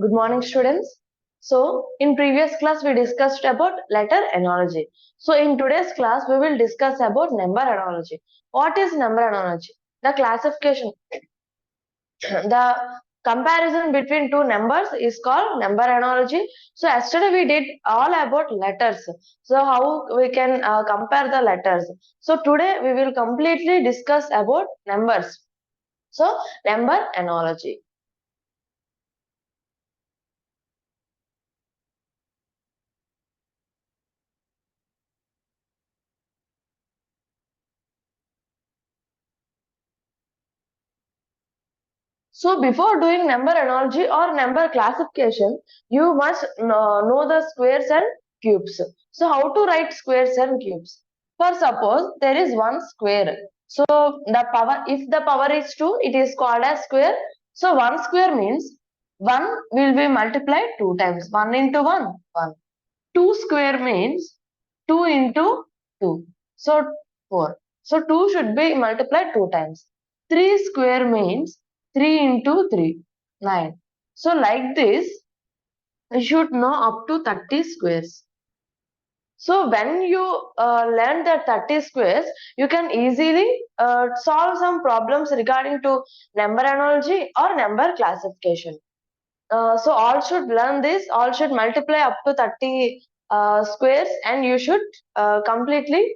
Good morning, students. So, in previous class, we discussed about letter analogy. So, in today's class, we will discuss about number analogy. What is number analogy? The classification, the comparison between two numbers is called number analogy. So, yesterday we did all about letters. So, how we can compare the letters. So, today we will completely discuss about numbers. So, number analogy. So before doing number analogy or number classification, you must know the squares and cubes. So how to write squares and cubes? For suppose there is one square. So the power, if the power is 2, it is called as square. So 1 square means 1 will be multiplied 2 times. 1 into 1, 1. 2 square means 2 into 2. So 4. So 2 should be multiplied 2 times. 3 square means 3 into 3, 9. So like this, you should know up to 30 squares. So when you learn that 30 squares, you can easily solve some problems regarding to number analogy or number classification. So all should learn this, all should multiply up to 30 squares, and you should completely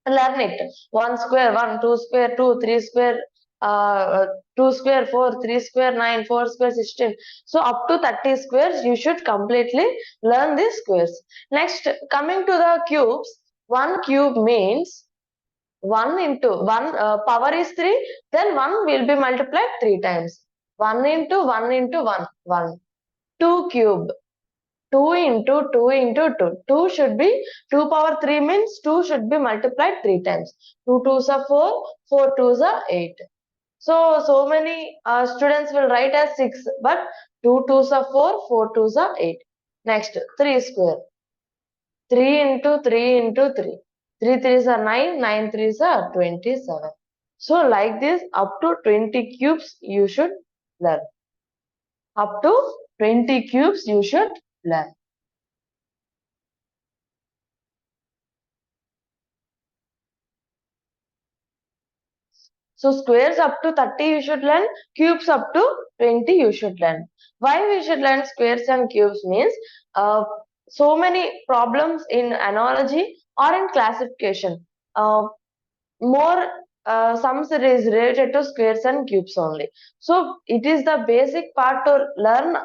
learn it. 1 square 1, 2 square 2, 3 square 2 square 4, 3 square 9, 4 square 16. So up to 30 squares you should completely learn these squares. Next, coming to the cubes, 1 cube means 1 into 1 power is 3, then 1 will be multiplied 3 times. 1 into 1 into 1, 1. 2 cube, 2 into 2 into 2. 2 should be 2 power 3 means 2 should be multiplied 3 times. 2 twos are 4, 4 twos are 8. So many students will write as 6, but 2 twos are 4, 4 twos are 8. Next, 3 square. 3 into 3 into 3. 3 threes are 9, 9 threes are 27. So like this, up to 20 cubes you should learn. Up to 20 cubes you should learn. So squares up to 30 you should learn, cubes up to 20 you should learn. Why we should learn squares and cubes means so many problems in analogy or in classification. More sums is related to squares and cubes only. So it is the basic part to learn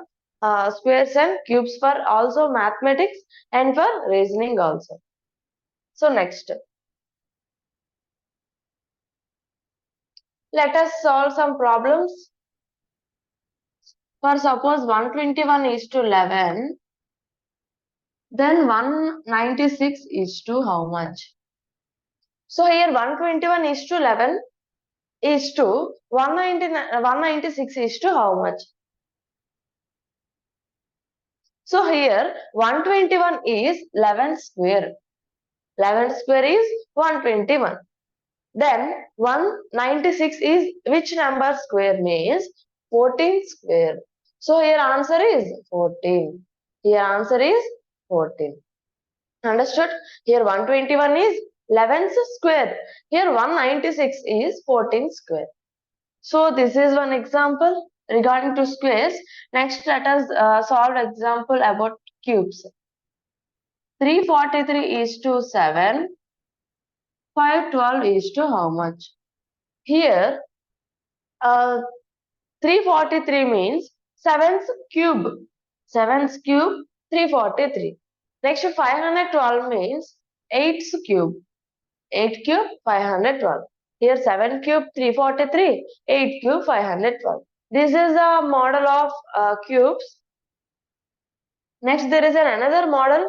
squares and cubes for also mathematics and for reasoning also. So next, let us solve some problems. For suppose 121 is to 11, then 196 is to how much? So here 121 is to 11 is to 196 is to how much? So here 121 is 11 square. 11 square is 121. Then 196 is which number square means 14 square. So here answer is 14. Here answer is 14. Understood? Here 121 is 11 square. Here 196 is 14 square. So this is one example regarding to squares. Next, let us solve example about cubes. 343 is to 7. 512 is to how much? Here, 343 means 7's cube. 7's cube, 343. Next, 512 means 8's cube. 8 cube, 512. Here, 7 cube, 343. 8 cube, 512. This is a model of cubes. Next, there is another model.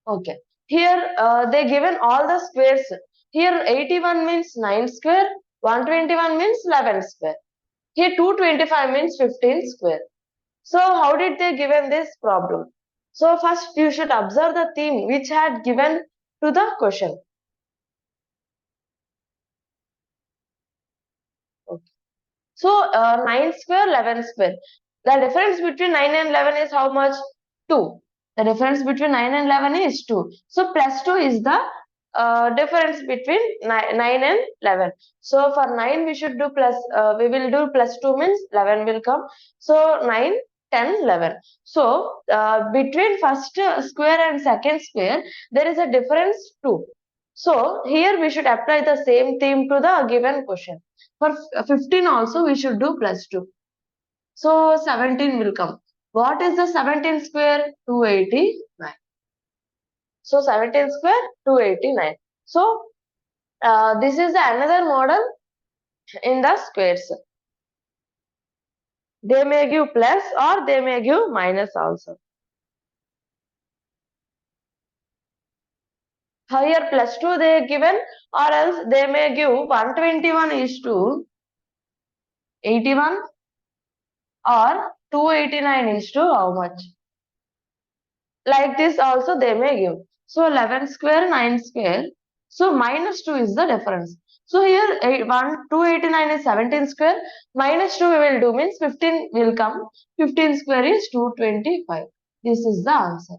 Okay. Here, they given all the squares. Here, 81 means 9 square. 121 means 11 square. Here 225 means 15 square. So how did they given this problem? So first you should observe the theme which had given to the question. Okay. So 9 square, 11 square. The difference between 9 and 11 is how much? 2. The difference between 9 and 11 is 2. So plus 2 is the difference between 9 and 11. So for 9 we should do plus, we will do plus 2 means 11 will come. So 9, 10, 11. So between first square and second square there is a difference 2. So here we should apply the same theme to the given question. For 15 also we should do plus 2. So 17 will come. What is the 17 square? 289. So 17 square, 289. So this is another model in the squares. They may give plus or they may give minus also. Here plus 2 they are given, or else they may give 121 is to 81 or 289 is to how much? Like this also they may give. So 11 square, 9 square. So minus 2 is the difference. So here 289 is 17 square. Minus 2 we will do means 15 will come. 15 square is 225. This is the answer.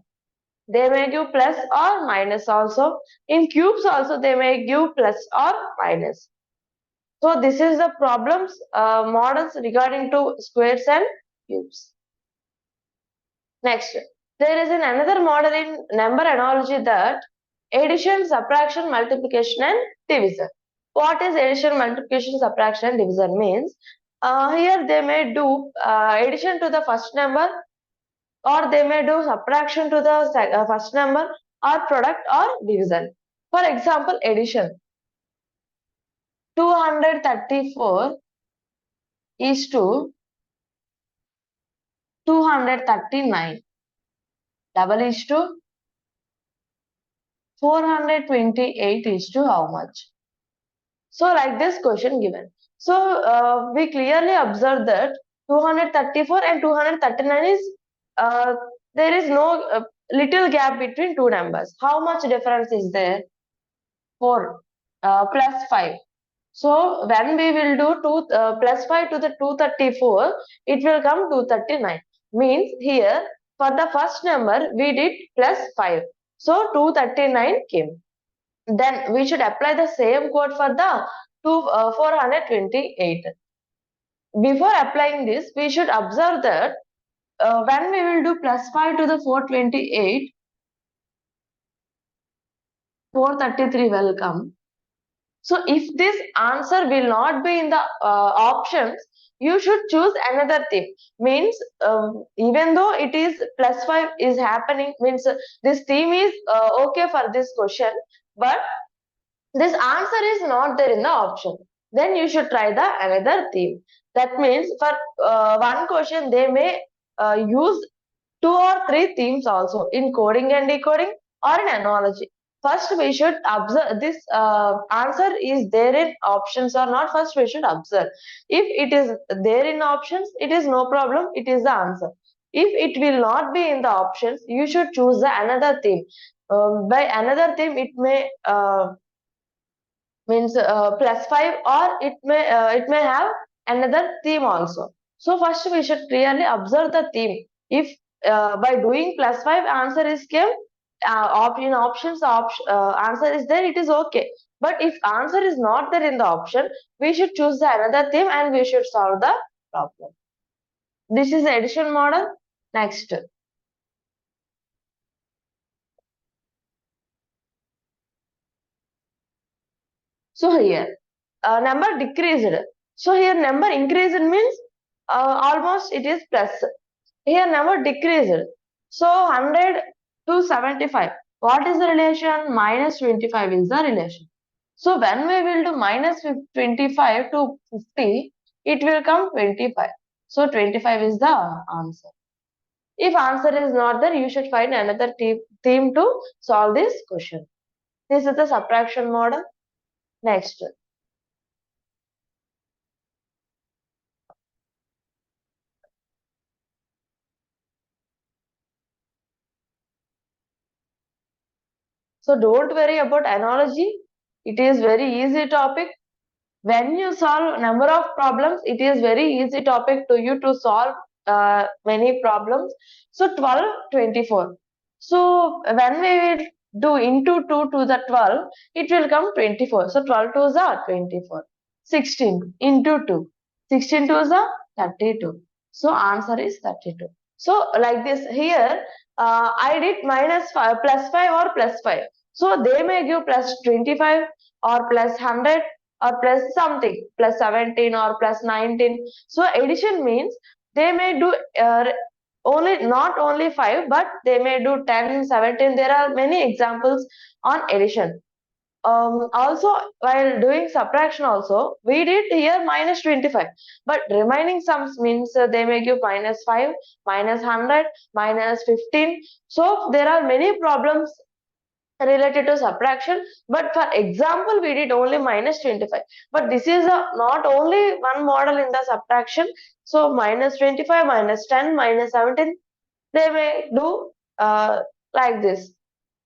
They may give plus or minus also. In cubes also they may give plus or minus. So this is the problems models regarding to squares and cubes. Next, there is another model in number analogy that addition, subtraction, multiplication and division. What is addition, multiplication, subtraction and division means? Here they may do addition to the first number, or they may do subtraction to the first number, or product or division. For example, addition. 234 is to 239. Double is to 428 is to how much? So like this question given. So we clearly observe that 234 and 239 is, there is no little gap between two numbers. How much difference is there? 4 plus 5. So when we will do plus 5 to the 234, it will come 239. Means here for the first number we did plus 5. So 239 came. Then we should apply the same code for the 428. Before applying this, we should observe that when we will do plus 5 to the 428, 433 will come. So if this answer will not be in the options, you should choose another theme. Means even though it is plus 5 is happening, means this theme is okay for this question, but this answer is not there in the option, then you should try the another theme. That means for one question they may use 2 or 3 themes also in coding and decoding or in analogy. First we should observe this answer is there in options or not. First we should observe. If it is there in options, it is no problem, it is the answer. If it will not be in the options, you should choose the another theme. By another theme it may means plus 5, or it may have another theme also. So first we should clearly observe the theme. If by doing plus 5 answer is came, in options answer is there, it is okay. But if answer is not there in the option, we should choose the another theme and we should solve the problem. This is the addition model. Next, so here number decreased. So here number increased means almost it is plus. Here number decreased. So 100 to 75. What is the relation? Minus 25 is the relation. So when we will do minus 25 to 50, it will come 25. So 25 is the answer. If answer is not there, you should find another theme to solve this question. This is the subtraction model. Next. So don't worry about analogy. It is very easy topic. When you solve number of problems, it is very easy topic to you to solve many problems. So 12, 24. So when we will do into 2 to the 12, it will come 24. So 12 to the 24. 16 into 2. 16 to the 32. So answer is 32. So like this here, I did minus 5, plus 5 or plus 5. So they may give plus 25 or plus 100 or plus something, plus 17 or plus 19. So addition means they may do only not only 5, but they may do 10, 17. There are many examples on addition. Also, while doing subtraction also, we did here minus 25, but remaining sums means they may give minus 5, minus 100, minus 15. So there are many problems related to subtraction, but for example we did only minus 25, but this is not only one model in the subtraction. So minus 25, minus 10, minus 17, they may do like this.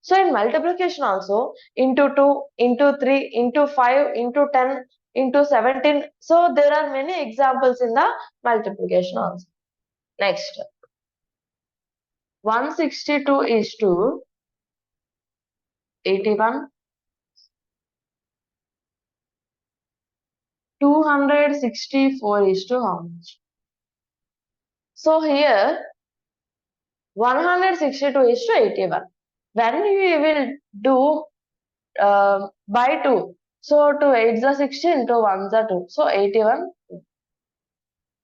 So in multiplication also, into 2, into 3, into 5, into 10, into 17. So there are many examples in the multiplication also. Next, 162 is to 81. 264 is to how much? So here 162 is to 81. When we will do by 2, so 2 8s are 16, 2 1s are 2, so 81.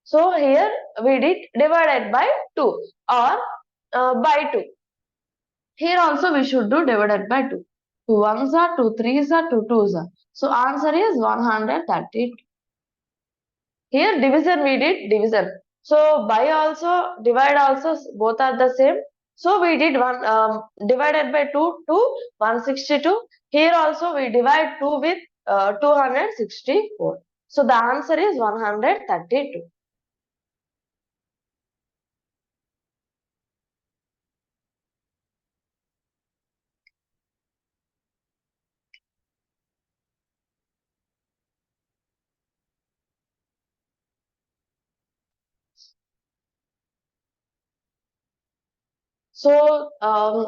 So here we did divided by 2 or by 2. Here also we should do divided by 2. 2 1s are 2 3s are 2 2s are. So answer is 132. Here division we did division. So by also, divide also, both are the same. So we did one divided by 2 to 162. Here also we divide 2 with 264. So the answer is 132. So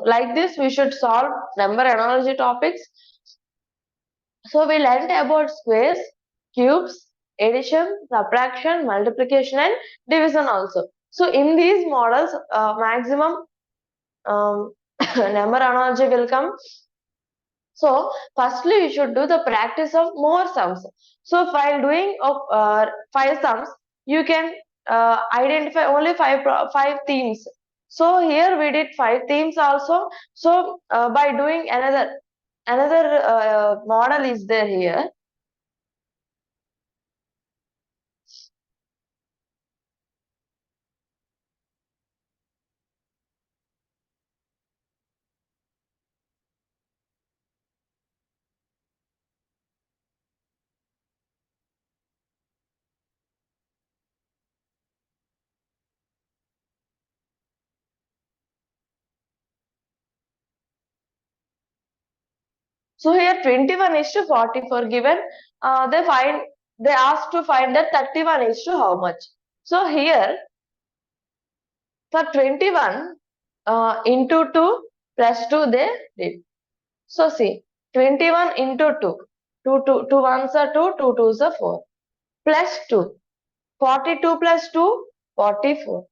like this we should solve number analogy topics. So we learned about squares, cubes, addition, subtraction, multiplication and division also. So in these models, maximum number analogy will come. So firstly we should do the practice of more sums. So while doing of 5 sums, you can identify only 5 themes. So here we did 5 themes also. So by doing another model is there here. So here 21 is to 44 given. They asked to find that 31 is to how much. So here for 21 into 2 plus 2 they did. So see 21 into 2. 2 ones are 2, 2 twos are 4. Plus 2. 42 plus 2, 44.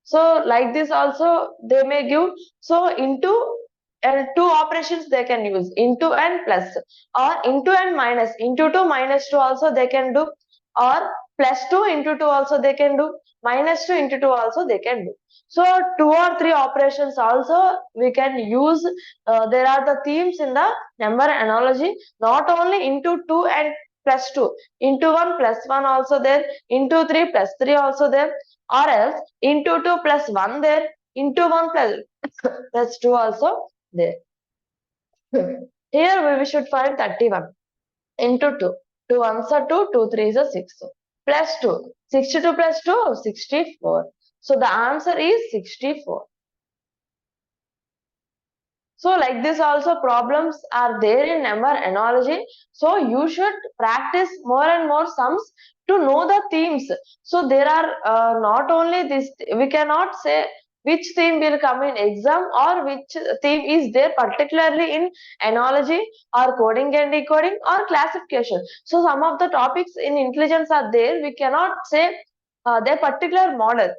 So like this also they may give. So into and two operations they can use, into and plus, or into and minus, into 2 minus 2 also they can do, or plus 2 into 2 also they can do, minus 2 into 2 also they can do. So 2 or 3 operations also we can use. There are the themes in the number analogy, not only into 2 and plus 2, into 1 plus 1 also there, into 3 plus 3 also there, or else into 2 plus 1 there, into 1 plus plus 2 also there. Here we should find 31 into 2. 2 ones are 2, 2 threes are 6. Plus 2. 62 plus 2, 64. So the answer is 64. So like this also problems are there in number analogy. So you should practice more and more sums to know the themes. So there are not only this, we cannot say which theme will come in exam or which theme is there particularly in analogy or coding and decoding or classification. So some of the topics in intelligence are there, we cannot say their particular model.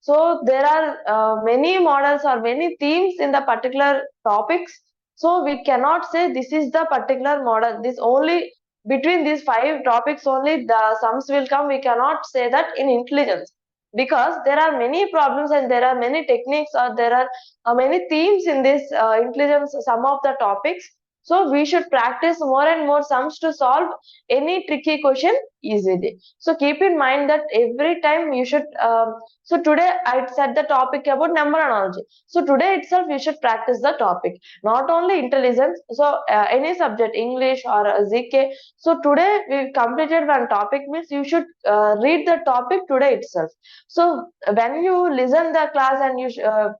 So there are many models or many themes in the particular topics. So we cannot say this is the particular model. This only between these 5 topics only the sums will come. We cannot say that in intelligence, because there are many problems and there are many techniques or there are many themes in this intelligence, some of the topics. So we should practice more and more sums to solve any tricky question easily. So keep in mind that every time you should so today I said the topic about number analogy. So today itself you should practice the topic, not only intelligence. So any subject, English or ZK. So today we completed one topic, means you should read the topic today itself. So when you listen the class and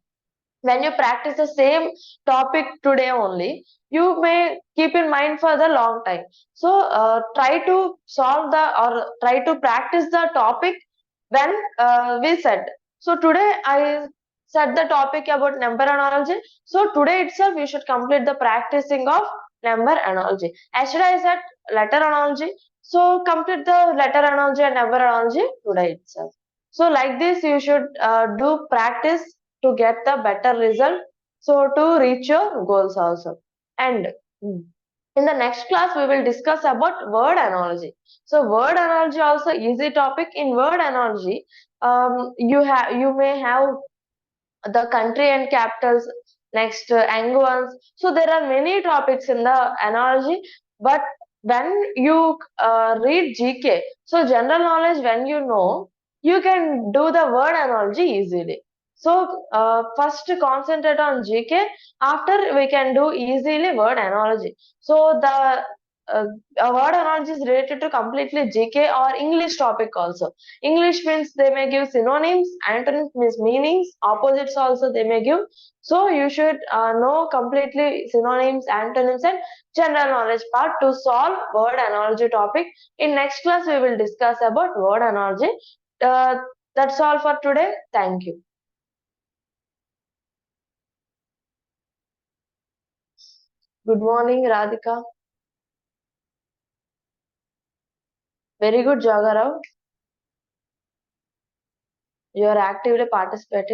when you practice the same topic today only, you may keep in mind for the long time. So try to solve the or try to practice the topic when we said. So today I said the topic about number analogy. So today itself you should complete the practicing of number analogy. Yesterday I said letter analogy. So complete the letter analogy and number analogy today itself. So like this you should do practice to get the better result. So to reach your goals also. And in the next class we will discuss about word analogy. So word analogy also easy topic. In word analogy, you may have the country and capitals, next angles. So there are many topics in the analogy, but when you read GK, so general knowledge, when you know, you can do the word analogy easily. So first concentrate on GK, after we can do easily word analogy. So the word analogy is related to completely GK or English topic also. English means they may give synonyms, antonyms means meanings, opposites also they may give. So you should know completely synonyms, antonyms and general knowledge part to solve word analogy topic. In next class we will discuss about word analogy. Uh, that's all for today. Thank you. Good morning, Radhika. Very good, Jagarao. You are actively participating.